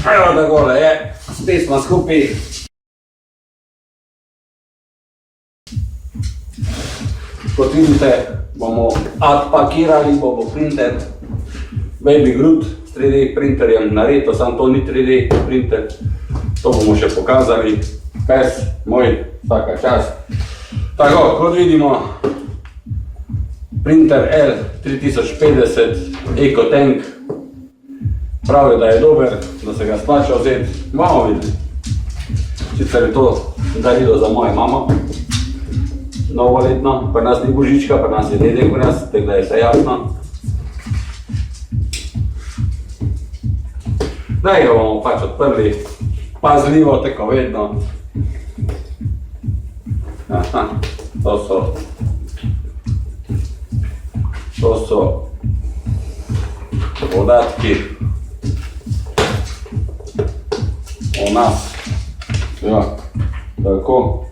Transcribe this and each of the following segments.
Evo da gole je, spet smo skupaj. Kot vidite, bomo odpakirali, bomo printer Baby Groot s 3D printerjem naredil, samo to ni 3D printer, to bomo še pokazali. Pes moj, vsaka čast. Tako, kot vidimo, printer L3050 EcoTank, pravijo, da je dober, da se ga splača vzeti, bomo videli. Sicer je to darilo za mojo mamo, novoletno, pri nas ni božička, pri nas je dedek, pri nas, tako da je vse jasno. Zdaj ga bomo pač odprli, pazljivo, tako vedno. Aha, to so podatki o nas. Ja, tako.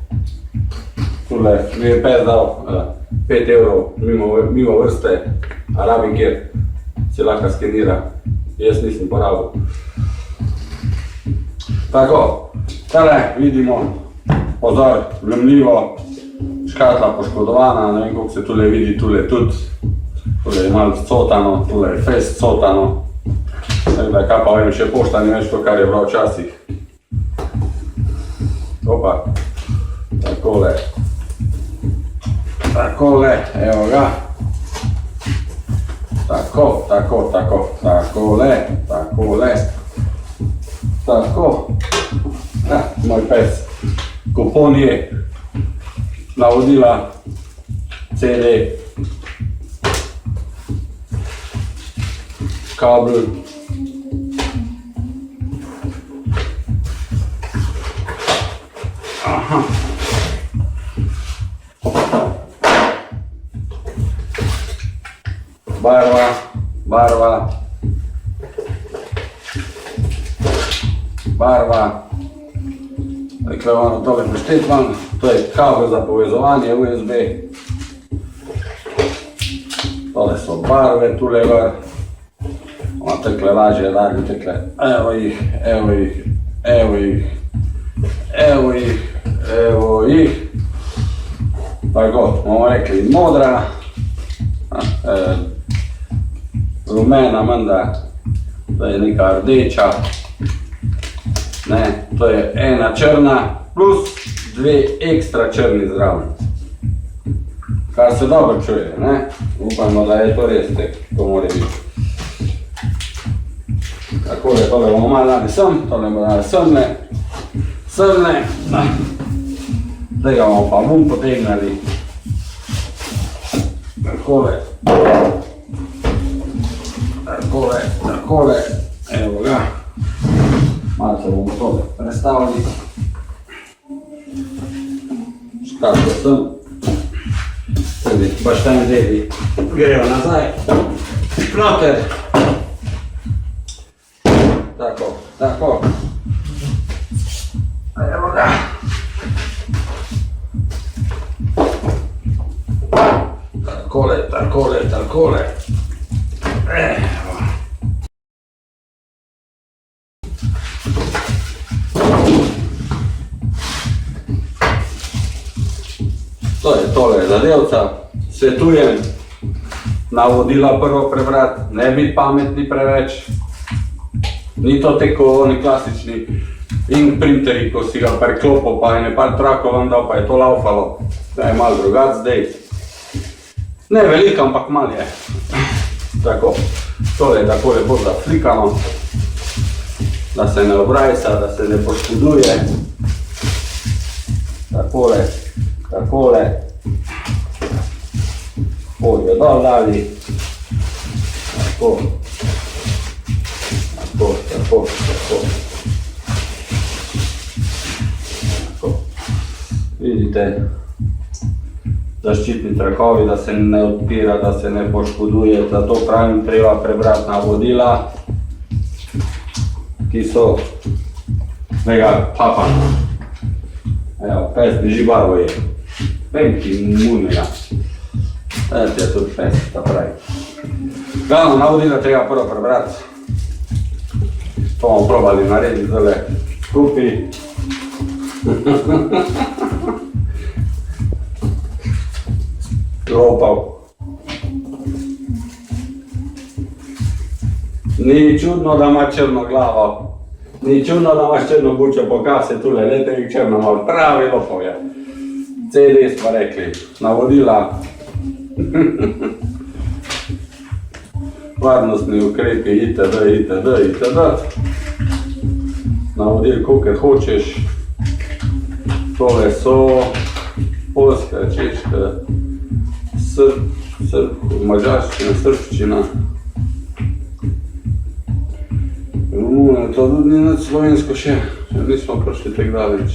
Tule mi je pes dal 5 evrov mimo vrste, a rabim kjer se lahko skenira. Jaz nisem porabil. Tako, tale vidimo, pozor, vlemljivo, škatla poškodovana, ne vem koliko se tule vidi, tule tudi. Tule je malo cotano, tule je fest cotano. Tako da kaj pa vem, še pošta ni več to, kar je bilo včasih. Opa, takole. Takole, evo ga. Tako, takole. Tako. Ja, moj pes. Kupon je. Navodila. CD. Kabel. Aha. Barva. Rekla vam tole preštet vam, to je kabel za povezovanje USB. Tole so barve, tule gor. Tekle lažje radi, tekle, evo jih. Tako, bomo rekli modra, rumena menda, to je neka rdeča, ne, to je ena črna plus dve ekstra črni zraven. Kar se dobro čuje, ne, upajmo, da je to res, to mora biti. Takole, tole bomo malo dali sem, tole bomo dali semle, zdaj ga bomo pa bom potegnali. Takole, evo ga. Malo se bomo tole prestavili. Škatlo sem. Tudi baštajni deli grejo nazaj. Noter. Tako. Evo ga. Takole. Evo. To je tole zadevca. Svetujem navodila prvo prebrati, ne biti pametni preveč. Ni to tako oni klasični ink printeri, ko si ga preklopil, pa je ne par trakov vam dal, pa je to laufalo. To je malo drugac zdaj. Ne veliko, ampak malo je. Tako, tole je takole bolj zaflikano, da se ne obrajsa, da se ne poškoduje. Takole. Polje dol dali. Tako. Vidite, zaščitni trakovi, da se ne odpira, da se ne poškoduje, zato pravim, treba prebrati navodila, ki so mega papana. Evo, pes drži barvo je. Penki mujnega. Zdaj je tudi pes, ta pravi. Glavno navodila treba prvo prebrati. To bomo probali narediti zdaj skupaj. Lopal. Ni čudno, da ima črno glavo. Ni čudno, da imaš črno bučo, pokaj se tule, lete jih črno malo, pravi lopov je. CD smo rekli, navodila. Varnostni ukrepi, itd., itd., itd. Navodil, kolikor hočeš. Tole so Poljska, Češka, mađarščina, srbščina. To tudi ni nad slovensko še nismo prišli tako daleč.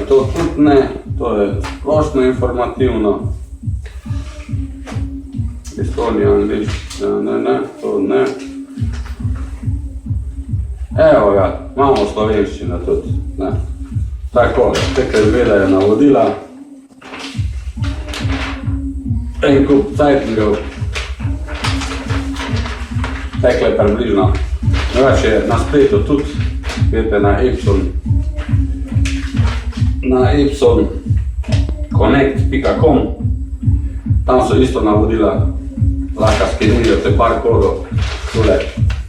To tudi ne, to je splošno informativno. Estonija, angliščina, ne, to ne. Evo ga, imamo slovenščina tudi, ne. Tako, tekaj gledajo navodila. En kup cajtningov. Tekle približno. Drugače je na spletu tudi, vidite na epsonconnect.com. Tam so isto navodila, lahko skenirate par kodov, tule,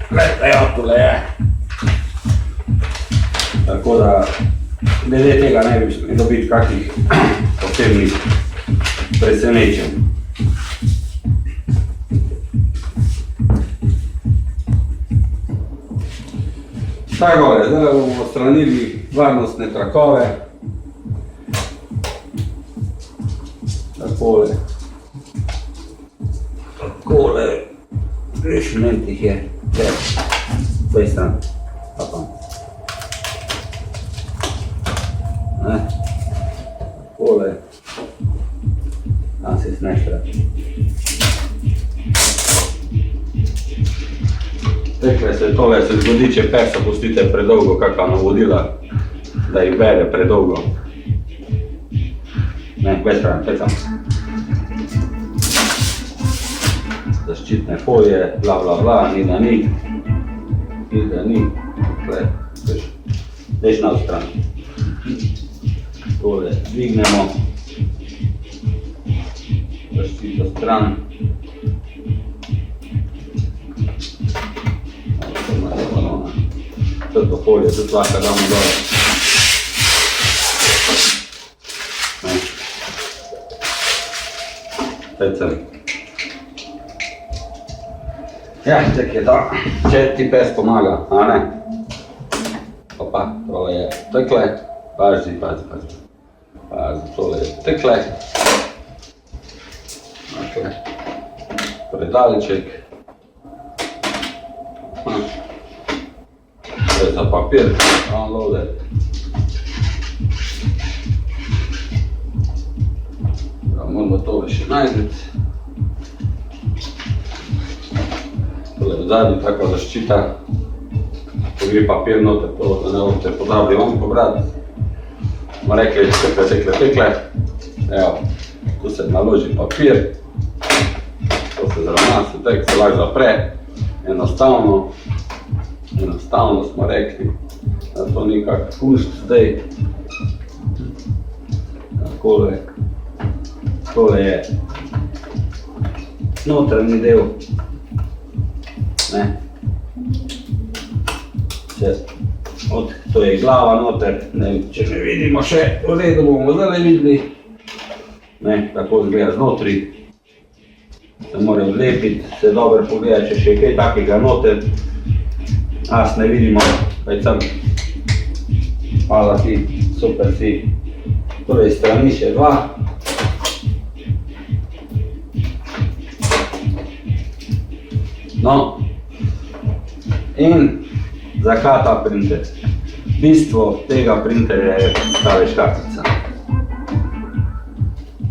gledajo, tule je. Tako da, glede tega ne bi smeli dobiti kakih posebnih presenečenj. Tako je, zdaj bomo odstranili varnostne trakove. Takole. Takole. Rešiment jih je. Tvoj stran. Takole. Tam se sneštra. Tekle se tole se zgodi, če perso pustite predolgo, kakva navodila, da jih bere predolgo. Ne, večkrat, tekam. Zaščitne folije, bla bla bla, ni da ni. Ni da ni. Deš na stran. Tole dvignemo. Zaščito stran. To folije, tudi lahko damo dole. Pecem. Ja, tako je to. Če ti pes pomaga, a ne? Opa, tole je tekle. Pazi. Pazi, tole je tekle. Takle. Predaleček. To je za papir, unloaded. Moramo tole še najdeti. Tole v zadnji tako zaščita. Ko gre papir noter, to da ne boste pozabili vam pobrati. Smo rekli, tekle. Evo, tu se naloži papir. To se zravna, se lahko zapre. Enostavno smo rekli, da to ni kak kunšt zdaj. Takole. Tole je notranji del. To je glava noter, če ne vidimo še, v redu bomo zdaj videli. Tako izgleda znotri. Se mora odlepiti, se dobro pogleda, če še kaj takega noter. As ne vidimo, kaj sem. Hvala ti, super si. Torej strani še dva. No, in zakaj ta printer? Bistvo tega printerja je ta večkartica.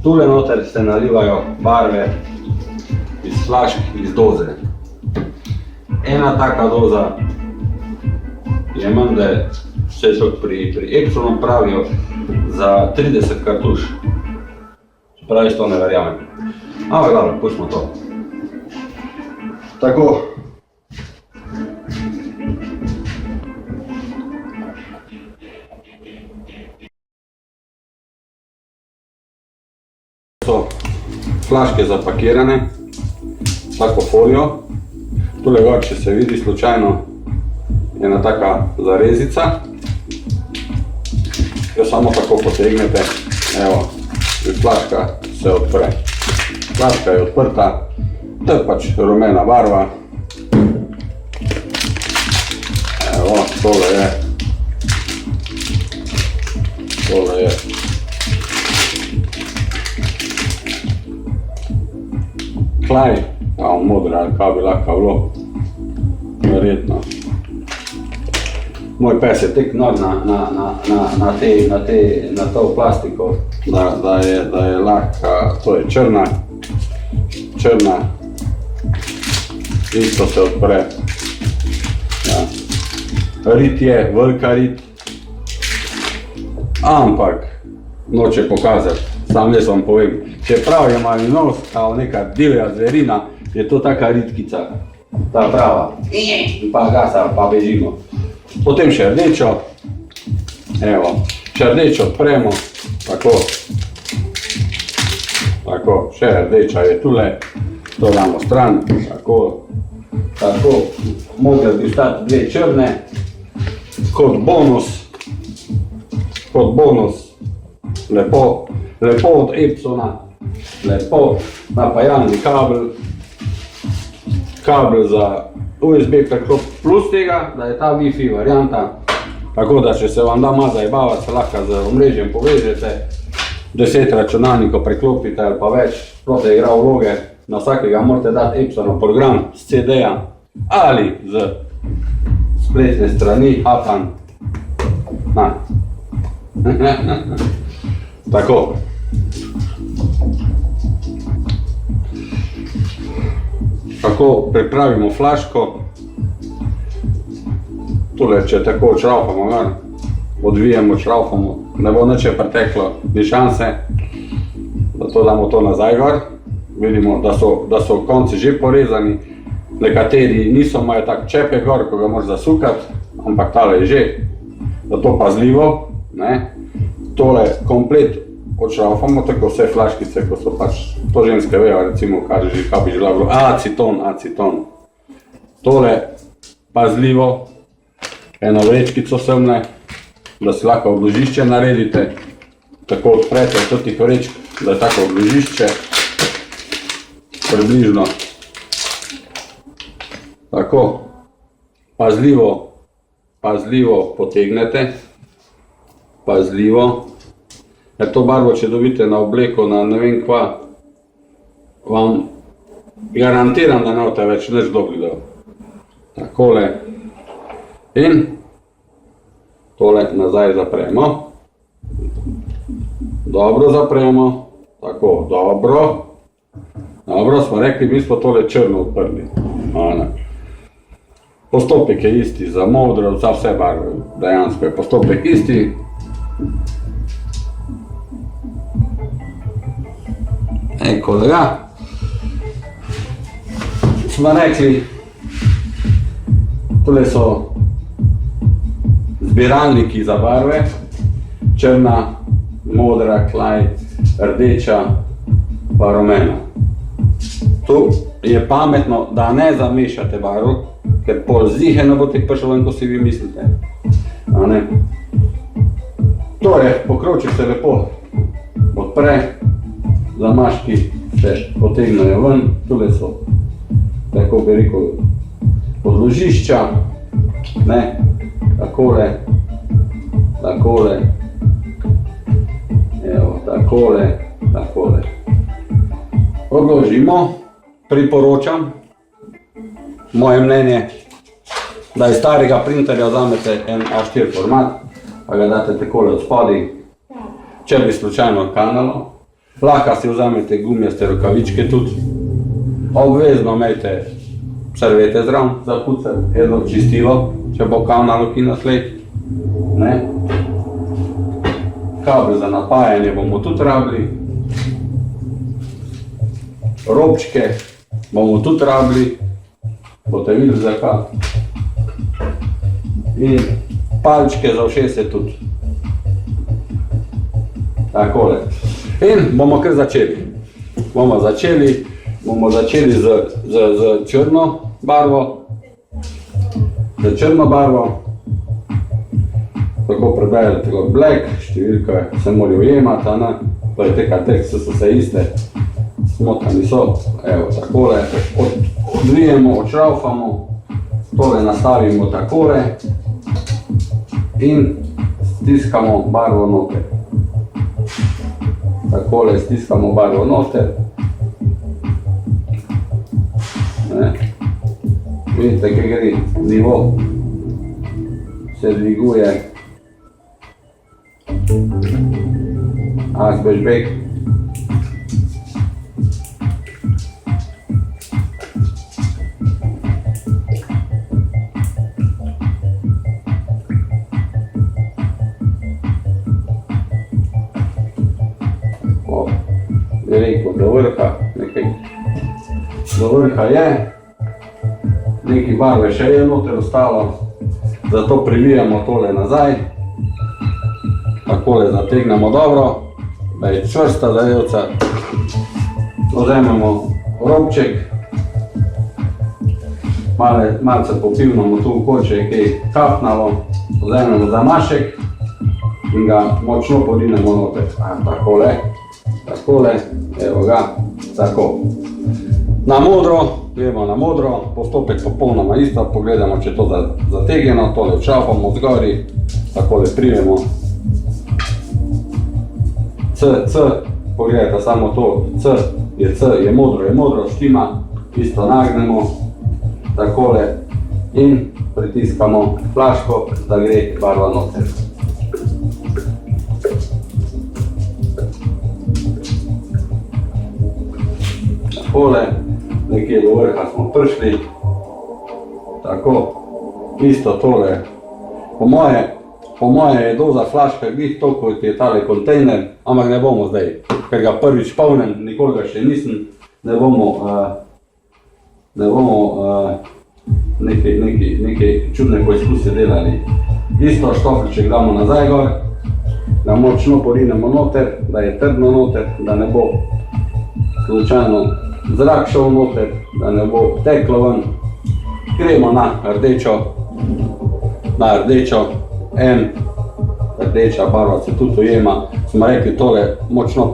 Tule noter se nalivajo barve iz flašk, iz doze. Ena taka doza je menda, vse so pri Epsonu pravijo, za 30 kartuš. Praviš, to ne verjamem. Ampak dobro, pustimo to. Tako. so flaške zapakirane, tako folijo. Tule gor, če se vidi slučajno, je ena taka zarezica. Jo samo tako potegnete, evo, in flaška se odpre. Flaška je odprta, to je pač rumena barva. Evo, tole je. Klaj, modra ali kaj bi lahko bilo, verjetno. Moj pes je tek nor na to plastiko, da je lahko, to je črna, isto se odpre. Ja. Rit je, velika rit, ampak noče pokazati, sam jaz vam povem. Čeprav je malinos, kao neka divja zverina, je to taka ritkica, ta prava. Pa gasa, pa bežimo. Potem še rdečo, evo, še rdečo odpremo, tako, še rdeča je tule, to damo stran, tako, mogli bi stati dve črne, kot bonus, lepo od Epsona, lepo napajalni kabel za USB preklop plus tega, da je ta Wi-Fi varianta, tako da če se vam da malo zajebavati, se lahko z omrežjem povežete, 10 računalnikov preklopite ali pa več, sploh da igra vloge, na vsakega morate dati Epsonov program z CD-ja ali z spletne strani Hapan. Tako. Kako pripravimo flaško, tule, če tako odšraufamo, odvijemo, odšraufamo, ne bo nič preteklo, ni šanse, da to damo to nazaj gor. Vidimo, da so konci že porezani, nekateri niso, imajo tak čepek gor, ko ga moraš zasukati, ampak tale je že, zato pazljivo, tole komplet odšraufamo, tako vse flaškice, ko so pač, to ženske vejo, recimo, kaj bi žela bilo, aceton. Tole pazljivo, eno vrečkico semne, da si lahko obložišče naredite, tako odprete od tih vrečk, da je tako obložišče, približno. Tako, pazljivo potegnete, Ker to barvo, če dobite na obleko, na ne vem kva, vam garantiram, da ne boste več nič dobili dol. Takole. In tole nazaj zapremo. Dobro zapremo. Tako, dobro. Dobro, smo rekli, mi smo tole črno odprli. Postopek je isti za modro, za vse barve. Dejansko je postopek isti. Kolega, smo rekli, tole so zbiralniki za barve, črna, modra, klaj, rdeča, pa rumena. Tu je pametno, da ne zamešate barv, ker pol zihe ne bo teh prišel ven, ko si vi mislite. To je, pokrovček se lepo odpre, zamaški se potegnejo ven, tule so, tako bi rekel, podložišča, takole, evo, takole. Odložimo, priporočam, moje mnenje, da iz starega printerja vzamete en A4 format, pa ga date takole od spodaj, če bi slučajno kanalo. Lahko si vzamete gumijaste rokavičke tudi. Obvezno imejte servete zraven za pucati, jedno čistilo, če bo kanalo ki naslej. Kabel za napajanje bomo tudi rabili. Robčke bomo tudi rabili. Boste videli zakaj. In palčke za ušese tudi. Takole. In bomo kar začeli. bomo začeli z črno barvo. Tako preberete kot black, številke se morajo ujemati, to je teka tekste so se iste, smotani so, evo takole, odvijemo, odšraufamo, tole nastavimo takole in stiskamo barvo noter. Takole stiskamo barvo noter. Vidite, kaj gre, nivo se dviguje. Azbešbek. Je rekel, do vrha, do vrha je, nekaj barve še je noter ostalo, zato privijamo tole nazaj, takole zategnemo dobro, da je čvrsta zadevca, vzamemo robček, malce popivnamo tu v koče, ki je kapnalo, vzamemo zamašek in ga močno porinemo noter, takole, evo ga, tako. Na modro, gremo na modro, postopek popolnoma isto, pogledamo, če je to zategnjeno, tole všraufamo zgori, takole prijemo. Pogledajte samo to, C, je modro, štima, isto nagnemo, takole in pritiskamo flaško, da gre barva noter. Takole, nekje do vrha smo prišli, tako, isto tole, po moje je doza flaška glih to, kot je tale kontejner, ampak ne bomo zdaj, ker ga prvič polnem, nikoli ga še nisem, ne bomo neke čudne poizkuse delali. Isto štofelček damo nazaj gor, da močno porinemo noter, da je trdno noter, da ne bo slučajno zrak šel noter, da ne bo teklo ven. Gremo na rdečo, rdeča barva se tudi ujema. Smo rekli, tole močno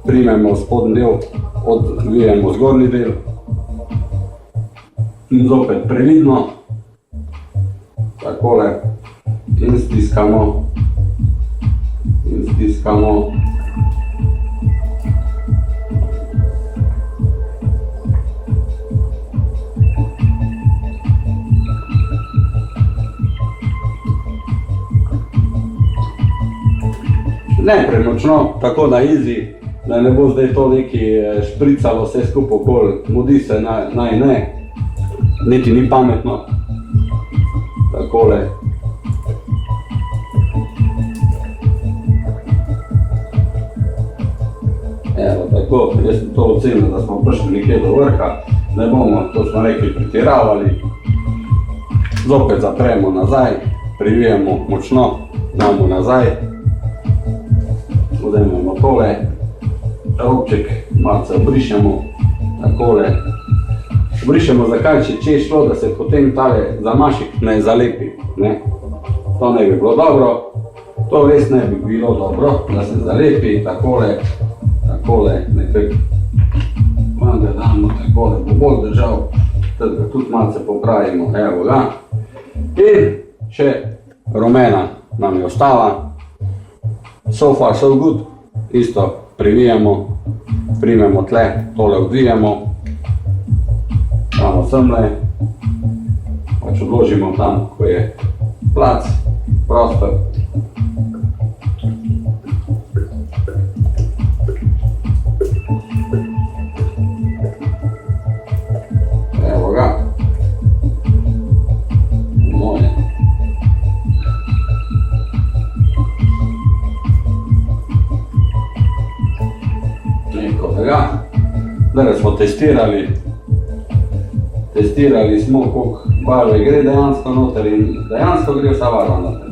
primemo spodnji del, odvijemo zgornji del in zopet previdno, takole in stiskamo. Ne premočno, tako na easy, da ne bo zdaj to neki špricalo vse skupaj okoli, mudi se naj ne, niti ni pametno, takole. Evo, tako, jaz sem to ocenil, da smo prišli nekje do vrha, ne bomo, to smo rekli, pretiravali, zopet zapremo nazaj, privijemo močno, damo nazaj, vzamemo tole, robček malce obrišemo, takole. Obrišemo zakaj, če je šlo, da se potem tale zamašek ne zalepi, ne. To ne bi bilo dobro, to res ne bi bilo dobro, da se zalepi, takole, nekaj. Vam ga damo takole, bo bolj držal, tudi malce popravimo, evo ga. In še rumena nam je ostala. So far so good, isto privijemo, primemo tle, tole odvijemo, damo semle, pač odložimo tam, ko je plac, prostor. Evo ga, moje. Zdaj smo testirali smo, koliko barve gre dejansko noter in dejansko gre vsa barva noter.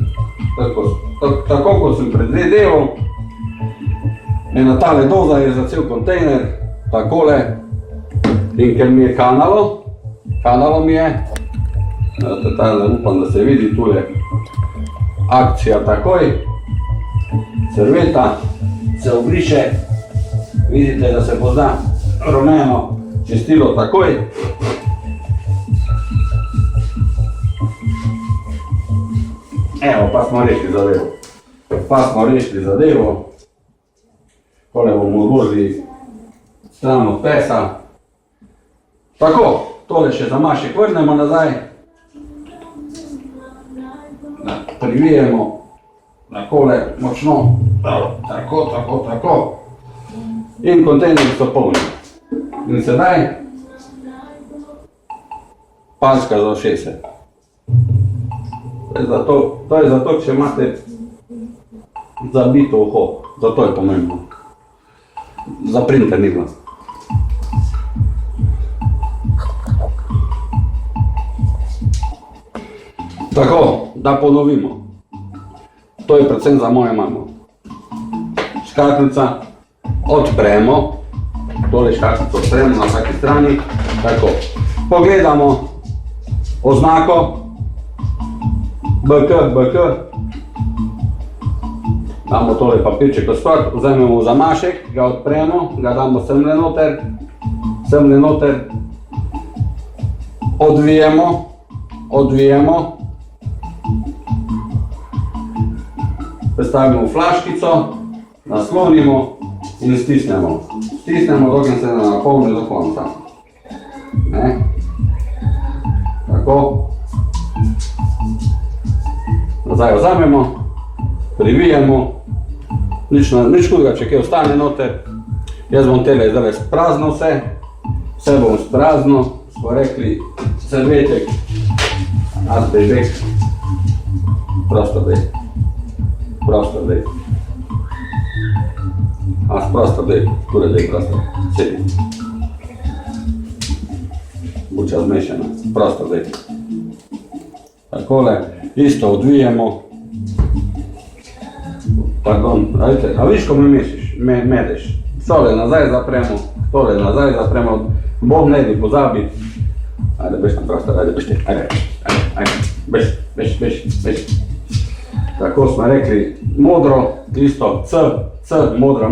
Tako kot sem predvideval, Ena tale doza je za cel kontejner, takole, in ker mi je kanalo mi je, tale, upam, da se vidi tule, akcija takoj, servieta se obriše, vidite, da se pozna rumeno čistilo takoj. Evo, pa smo rešili zadevo. Tole bomo odložili stran od pesa. Tako, tole še zamašek vrnemo nazaj. Privijemo takole močno. Tako. In kontejnerji so polni. In sedaj paska za ušese. To je zato, če imate zabito uho. Zato je pomembno. Za printer ni bilo. Tako, da ponovimo. To je predvsem za mojo mamo. Škatlica odpremo. Tole škatlico odpremo na vsaki strani. Tako. Pogledamo oznako BK. Damo tole papirček odsprt, vzamemo zamašek, ga odpremo, ga damo semle noter, odvijemo, postavimo v flaškico, naslonimo in stisnemo. Dokler se ne napolni do konca. Tako. Nazaj vzamemo, privijemo, nič hudega, če kaj ostane noter. Jaz bom tele zdaj sprazno vse bom sprazno, smo rekli, servetek, azbežek, prosto dej. Kure dej prosto, sedi. Buča zmešana, prosto dej. Takole, isto odvijemo. Pardon, a viš, ko me medeš? Tole nazaj zapremo, Bog ne bi pozabi. Ajde, beš na prostor, ajde, beš. Tako smo rekli, modro, isto, C, modra.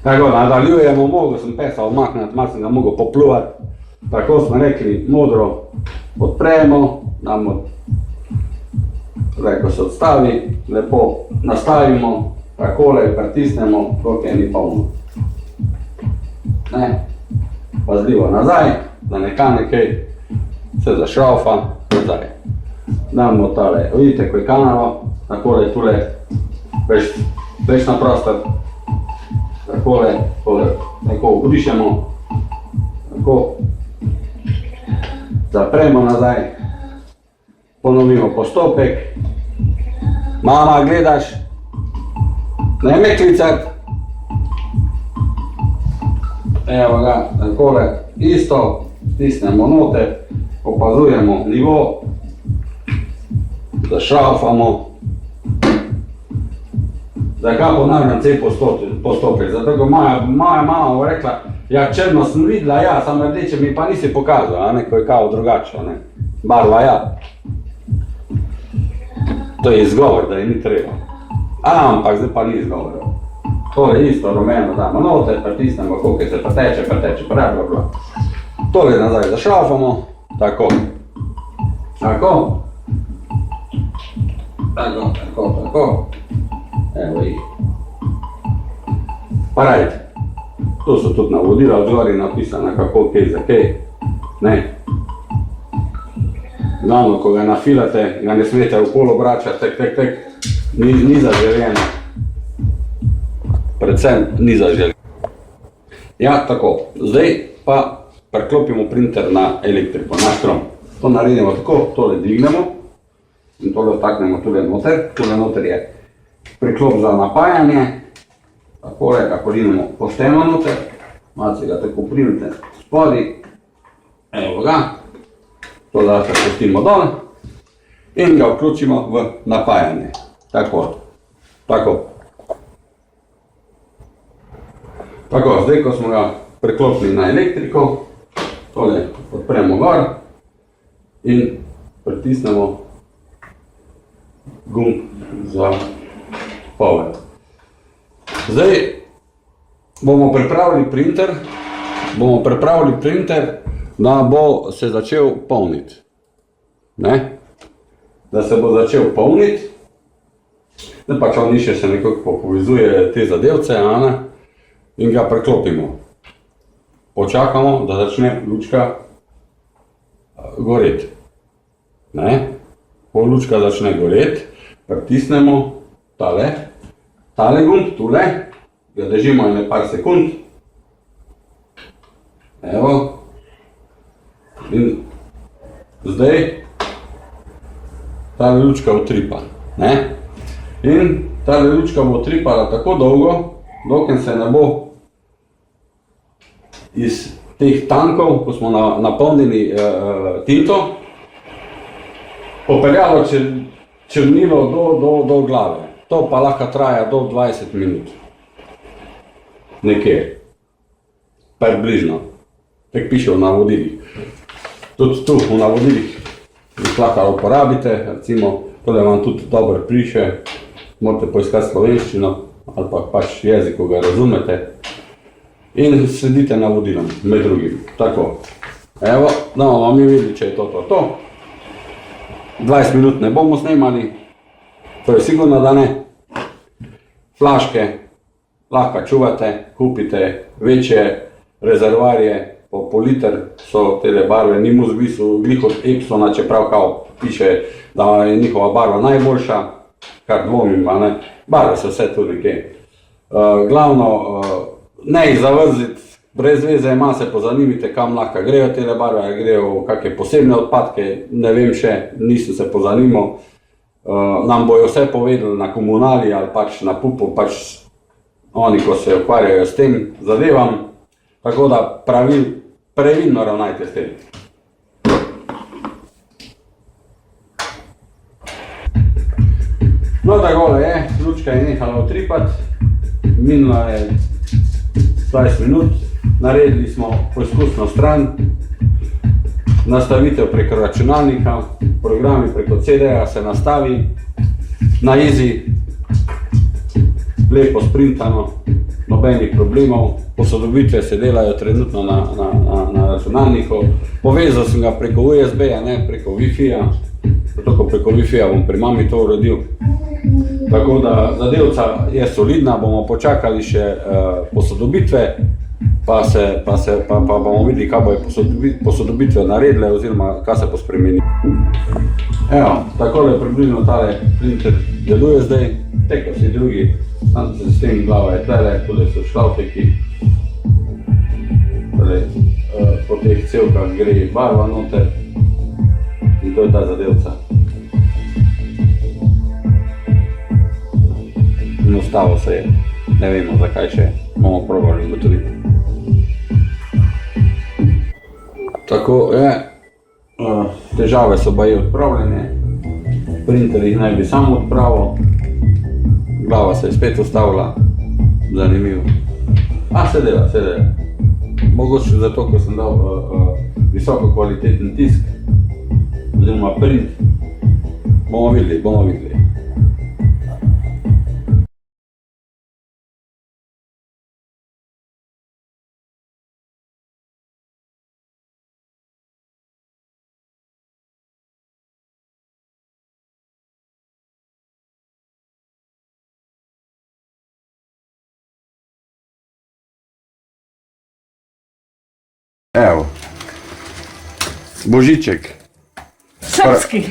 Tako, nadaljujemo, mogel sem pesa omakniti, malo sem ga mogel popluvati. Tako smo rekli, modro odpremo, damo, zdaj ko se odstavi, lepo nastavimo, takole pritisnemo, koliko je ni polno. Pazljivo nazaj, da nekaj se zašraufa nazaj. Damo tale, vidite, ko je kanalo, takole tule, veš na prostor, takole, tako obrišemo, tako, zapremo nazaj, ponovimo postopek. Mama, gledaš, ne me klicati. Evo ga, takole, isto, stisnemo noter, opazujemo nivo, zašraufamo. Zakaj ponavljam cel postopek? Zato, ko moja mama bo rekla, ja, črno sem videla, ja, samo rdeče mi pa nisi pokazala, ko je kao drugače, barva, ja. To je izgovor, da je ni treba. Ampak zdaj pa ni izgovor. Tole isto rumeno damo noter, pritisnemo, koliko se preteče, bla. Tole nazaj zašraufamo, tako. Evo jih. Pa radite. Tu so tudi navodila od zgori napisana, kako, kaj, za kaj. Glavno, ko ga nafilate, ga ne smete v pol obračati, tek, ni zaželjeno. Predvsem ni zaželjeno. Ja, tako. Zdaj pa preklopimo printer na elektriko, na strom. To naredimo tako, tole dvignemo in tole vtaknemo tule noter. Tule noter je preklop za napajanje. Takole, kako rinemo pošteno noter. Malce ga tako primite spodi. Evo ga. To da se pustimo dol. in ga vključimo v napajanje. Tako. Tako, zdaj ko smo ga preklopili na elektriko, tole odpremo gor in pritisnemo gumb za power. Zdaj bomo pripravili printer, da bo se začel polniti. Da se bo začel polniti, da pač on še se nekako povezuje te zadevce, in ga preklopimo. Počakamo, da začne lučka goreti. Ko lučka začne goreti, pritisnemo tale gumb, tule, ga držimo par sekund. Evo. In zdaj tale lučka utripa. In tale lučka bo utripala tako dolgo, dokler se ne bo iz teh tankov, ko smo napolnili tinto, popeljalo črnilo do glave. To pa lahko traja do 20 minut. Nekje. Približno. Tako piše v navodilih. Tudi tu v navodilih jih lahko uporabite, recimo, tole vam tudi dobro piše, morate poiskati slovenščino ali pa pač jezik, ko ga razumete. In sledite navodilom, med drugim. Tako. Evo, da bomo mi videli, če je to. 20 minut ne bomo snemali, to je sigurno, da ne. Flaške lahko čuvate, kupite večje rezervoarje, po liter so tele barve, ni mu zvisu glih od Epsona, čeprav kao piše, da je njihova barva najboljša, kar dvomim, barve so vse tu nekje. Glavno, ne jih zavrziti, brez veze, malo se pozanimite, kam lahko grejo tele barve, grejo v kakšne posebne odpadke, ne vem še, nisem se pozanimal. Nam bojo vse povedali na komunali ali pač na PUP-u, pač oni, ko se ukvarjajo s tem zadevam, tako da previdno ravnajte s tem. No, takole je, lučka je nehala utripati, minula je 20 minut, naredili smo poizkusno stran, nastavitev preko računalnika, programi preko CD-ja se nastavi, na easy, lepo sprintano, nobenih problemov, posodobitve se delajo trenutno na računalniku, povezal sem ga preko USB-ja, ne preko Wi-Fi-ja, zato ko preko Wi-Fi-ja bom pri mami to uredil. Tako da zadevca je solidna, bomo počakali še posodobitve, pa bomo videli, kaj bojo posodobitve naredile oziroma kaj se bo spremenilo. Evo, takole približno tale printer deluje zdaj, teko vsi drugi, sistem glava je tele, tule so šlavteki, po teh cevkah gre barva noter in to je ta zadevca. In ostalo se je, ne vemo zakaj še, bomo probali ugotoviti. Tako je, težave so baje odpravljene, printer jih naj bi samo odpravil, glava se je spet ustavila, zanimivo. Se dela. Mogoče zato, ko sem dal visoko kvaliteten tisk, oziroma print, bomo videli. Evo, Božiček. Srpski,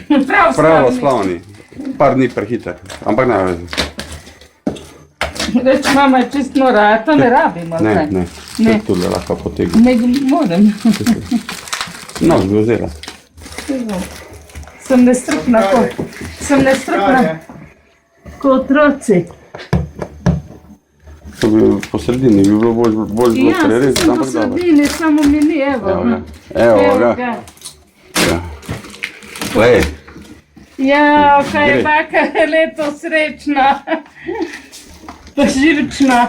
pravoslavni. Par dni prehiter, ampak ne vezi. Reč, mama je čist nora, to ne rabimo. Ne, tudi lahko potegnem. Ne morem. No, bi vzela. Sem nestrpna ko otroci. To bi po sredini bi bilo bolj prerezati, ampak dobro. Ja, sem po sredini, samo mi ni, evo. Evo ga. Lej, Ja, kaj je Gre. baka leto srečna. Pa živčna.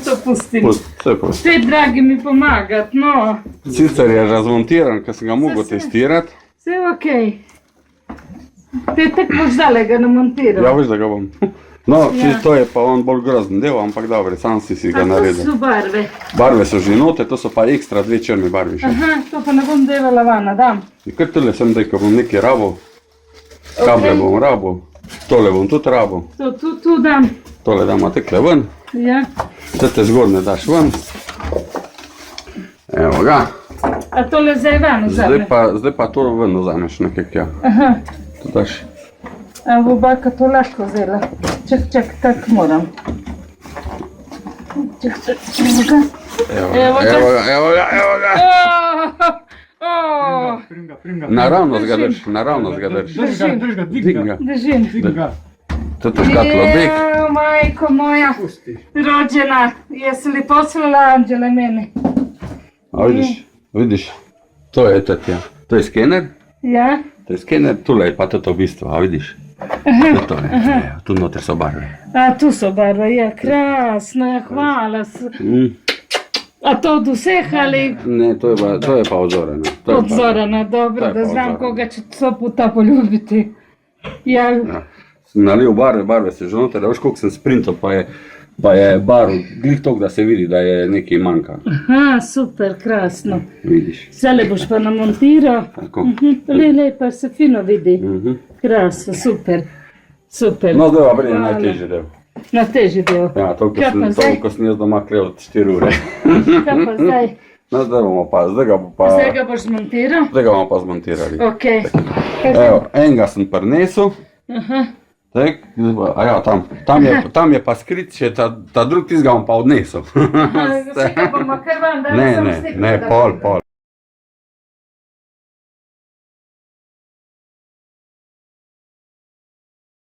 To pustim. Vse pusti. Spet, dragi, mi pomagati, no. Sicer je razmontiran, ker sem ga mogel testirati. Vse okej. Te tako boš zdaj ga namontiral. Ja, veš, da ga bom. No, Ja. to je pa on bolj grozen del, ampak dobro, sam si ga A to naredil. so barve. Barve so že note, to so pa ekstra dve črni barvi še. Aha, to pa ne bom devala vana, dam. In kar tole sem, da ko bom nekaj rabil, kable bom rabil, tole bom tudi rabil, To tu dam. tole damo tekle ven, Ja. te zgornje daš ven. Evo ga, A tole zdaj van vzame. zdaj pa to ven vzameš nekaj, ja. Aha. To daš. A bo baka to lahko vzela. Čak, tak moram. Čak, evo ga. Evo ga, evo ga, evo ga. Oh, Naravnost ga drž, naravnost ga drž. Drž ga, Dvigni ga. držim. dvigni ga. To je škatlo bek. Majko moja, rođena, jesi li poslala anđele meni? A vidiš, to je to tja. To je skener, Ja? to je skener, tule je pa to bistvo, a vidiš? To je, evo, tu noter so barve. A tu so barve, ja, krasno, ja, hvala. A to od vseh ali Ne, to je pa od Zorana. To je od pa- Zorana, dobro, to je da pa od znam Zorana. koga će 100 puta poljubiti. Ja, Ja. Sem nalil barve se že noter, a veš koliko sem sprintal, pa je barv glih toliko, da se vidi, da je nekaj manjka. aha, super, krasno. Vidiš. Zdaj boš pa namontirao. Tako. Le, pa se fino vidi. Mhm. Krasno, super. Super. No, zdaj pa prije Hvala. najtežji del. Na teži del. Ja, toliko Kaj pa zdaj? ko sem jaz doma krel od 4 ure. Kaj pa zdaj? No, zdaj bomo pa, zdaj ga Boš zmontiral? bomo pa zmontirali. Ok. Kaj zdaj? Evo, enega sem prinesel. Aha. Tak, a ja, tam je pa skrit še ta drug, tistega bom pa odnesel. Vse ga bomo kar van, da Ne, pol.